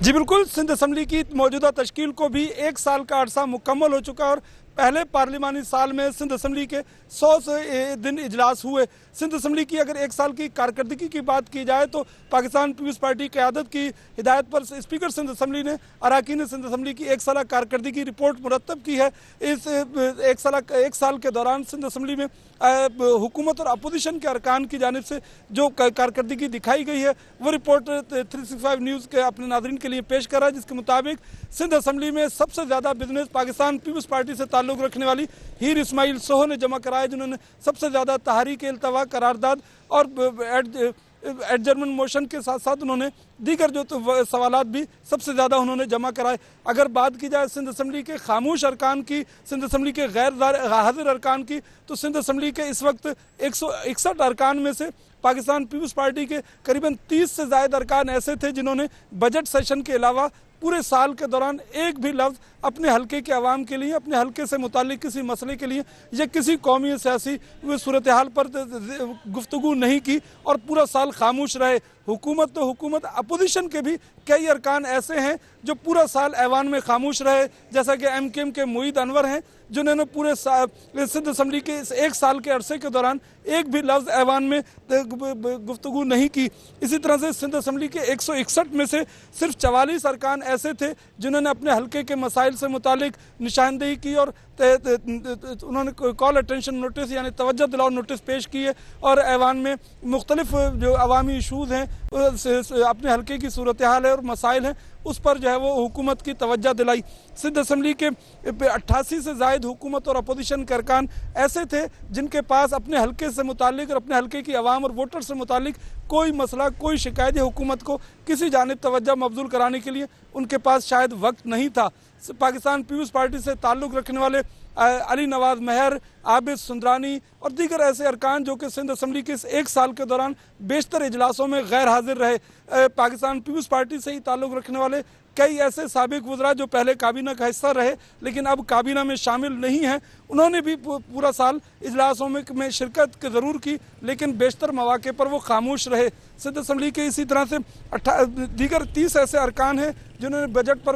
जी बिल्कुल, सिंध असम्बली की मौजूदा तश्कील को भी 1 साल का अरसा मुकम्मल हो चुका है और पहले पार्लिमानी साल में सिंध असम्बली के 100 से दिन इजलास हुए। सिंध असम्बली की अगर 1 साल की कारकर्दगी की बात की जाए तो पाकिस्तान पीपल्स पार्टी क़यादत की हिदायत पर स्पीकर सिंध असम्बली ने अरकान सिंध असम्बली की 1 साल कारकर्दगी रिपोर्ट मुरतब की है। इस 1 साल के दौरान सिंध असम्बली में हुकूमत और अपोजिशन के अरकान की जानिब से जो कारकर्दगी दिखाई गई है वो रिपोर्ट 365 न्यूज़ के अपने नाज़रीन के लिए पेश कर रहा है, जिसके मुताबिक सिंध असम्बली में सबसे ज़्यादा बिजनेस पाकिस्तान पीपल्स पार्टी से ताल्लुक़ रखने वाली हीर इस्माइल सोह ने जमा कराया, जिन्होंने सबसे ज़्यादा तहरीक इल्तवा, करारदाद और एडजर्मेंट मोशन के साथ साथ उन्होंने दीगर जो सवालात भी सबसे ज़्यादा उन्होंने जमा कराए। अगर बात की जाए सिंध असम्बली के खामोश अरकान की, सिंध असम्बली के गैर हाजिर अरकान की, तो सिंध असम्बली के इस वक्त 161 अरकान में से पाकिस्तान पीपल्स पार्टी के करीबन 30 से ज़ायद अरकान ऐसे थे जिन्होंने बजट सेशन के अलावा पूरे साल के दौरान एक भी लफ्ज़ अपने हल्के के अवाम के लिए, अपने हल्के से मुतालिक किसी मसले के लिए या किसी कौमी सियासी सूरत हाल पर गुफ्तगू नहीं की और पूरा साल खामोश रहे। हुकूमत तो हुकूमत, अपोजिशन के भी कई अरकान ऐसे हैं जो पूरा साल ऐवान में खामोश रहे, जैसा कि MKM के मुईद अनवर हैं जिन्होंने पूरे सिंध असम्बली के इस 1 साल के अरसे के दौरान एक भी लफ्ज़ ऐवान में गुफ्तगू नहीं की। इसी तरह से सिंध असम्बली के 161 में से सिर्फ 44 अरकान ऐसे थे जिन्होंने अपने हल्के के मसाइल से मुतालिक निशानदेही की और उन्होंने कॉल अटेंशन नोटिस यानी तवज्जो दिलाओ नोटिस पेश किए और ऐवान में मुख्तलिफ जो अवामी इशूज़ हैं, अपने हल्के की सूरत हाल है और मसाइल हैं, उस पर जो है वो हुकूमत की तवज्जो दिलाई। सिंध असम्बली के 88 से ज़ायद हुकूमत और अपोजिशन के अरकान ऐसे थे जिनके पास अपने हल्के से मुतालिक और अपने हल्के की अवाम और वोटर से मुतालिक कोई मसला, कोई शिकायत हुकूमत को किसी जानिब तवज्जो मबजूल कराने के लिए उनके पास शायद वक्त नहीं था। पाकिस्तान पीपल्स पार्टी से ताल्लुक़ रखने वाले अली नवाज मेहर, आबिद सुंदरानी और दीगर ऐसे अरकान जो कि सिंध असम्बली के इस 1 साल के दौरान बेशतर इजलासों में गैर हाजिर रहे। पाकिस्तान पीपल्स पार्टी से ही ताल्लुक़ रखने वाले कई ऐसे साबिक वज़रा जो पहले काबीना का हिस्सा रहे लेकिन अब काबीना में शामिल नहीं हैं, उन्होंने भी पूरा साल इजलासों में शिरकत ज़रूर की लेकिन बेशतर मौक़े पर वो खामोश रहे। सिंध असम्बली के इसी तरह से दीगर 30 ऐसे अरकान हैं जिन्होंने बजट पर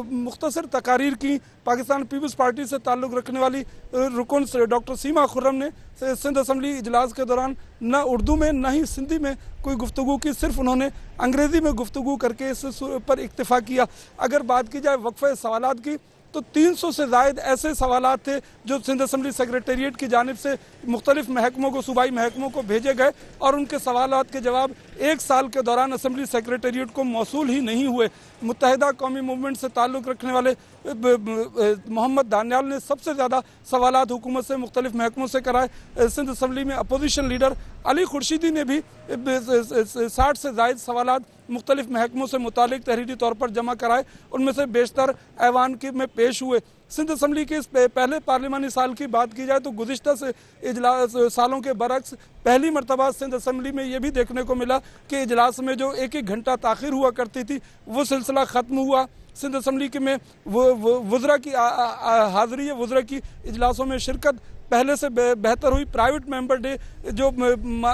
मुख्तसर तकारीर की। पाकिस्तान पीपल्स पार्टी से ताल्लुक़ रखने वाली रुकन डॉक्टर सीमा खुर्रम ने सिंध असम्बली इजलास के दौरान न उर्दू में न ही सिंधी में कोई गुफ्तगू की, सिर्फ उन्होंने अंग्रेज़ी में गुफ्तगू करके इस पर इक्तिफ़ा किया। अगर बात की जाए वक्फ़े सवालात की तो 300 से ज़ायद ऐसे सवालात थे जो सिंध असम्बली सेक्रेटेरिएट की जानिब से मुख्तलिफ महकमों को, सूबाई महकमों को भेजे गए और उनके सवालात के जवाब 1 साल के दौरान असम्बली सेक्रेटेरिएट को मौसूल ही नहीं हुए। मुत्तहिदा कौमी मूवमेंट से ताल्लुक़ रखने वाले मोहम्मद दानियाल ने सबसे ज़्यादा सवालात हुकूमत से मुख्तलिफ महकमों से कराए। सिंध असम्बली में अपोजिशन लीडर अली खुर्शीदी ने भी 60 से ज़ायद सवालात मुख्तलिफ महकमों से मुतालिक तहरीरी तौर पर जमा कराए, उनमें से बेशतर ऐवान के में पेश हुए। सिंध असम्बली के इस पहले पार्लिमानी साल की बात की जाए तो गुज़िश्ता से इजलास सालों के बरक्स पहली मरतबा सिंध असम्बली में ये भी देखने को मिला कि इजलास में जो 1-1 घंटा ताख़ीर हुआ करती थी वो सिलसिला ख़त्म हुआ। सिंध असम्बली के में वज़रा की हाज़िरी, वज़रा की इजलासों में शिरकत पहले से बेहतर हुई। प्राइवेट मेंबर डे जो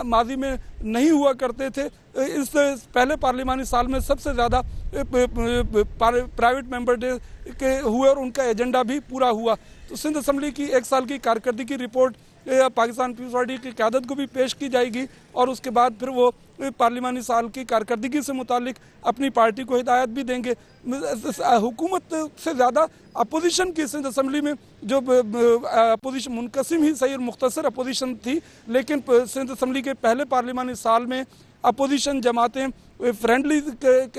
माजी में नहीं हुआ करते थे, इस पहले पार्लिमानी साल में सबसे ज़्यादा प्राइवेट मेंबर डे के हुए और उनका एजेंडा भी पूरा हुआ। तो सिंध असम्बली की 1 साल की कारकर्दगी की रिपोर्ट पाकिस्तान पीपल्स पार्टी की क़यादत को भी पेश की जाएगी और उसके बाद फिर वो पार्लिमानी साल की कारकर्दगी से मुतालिक अपनी पार्टी को हिदायत भी देंगे। हुकूमत से ज़्यादा अपोजिशन की सिंध असम्बली में जो अपोजिशन मुनक़सिम ही सही और मुख्तसर अपोजिशन थी, लेकिन सिंध असम्बली के पहले पार्लिमानी साल में अपोजिशन जमातें फ्रेंडली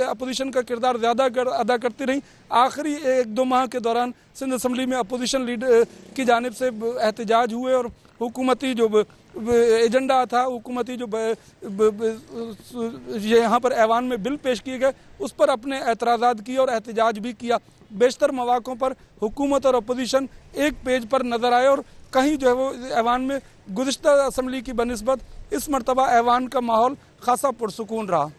अपोजिशन का किरदार ज़्यादा अदा करती रहीं। आखिरी 1-2 माह के दौरान सिंध असम्बली में अपोजिशन लीडर की जानिब से एहतजाज हुए और हुकूमती जो एजेंडा था, हुकूमती जो यहाँ पर ऐवान में बिल पेश किए गए उस पर अपने एतराज़ात किए और एहतजाज भी किया। बेशतर मौक़ों पर हुकूमत और अपोजिशन एक पेज पर नज़र आए और कहीं जो है वो ऐवान में गुज़िश्ता असम्बली की बनिस्बत इस मरतबा ऐवान का माहौल खासा पुरसुकून रहा।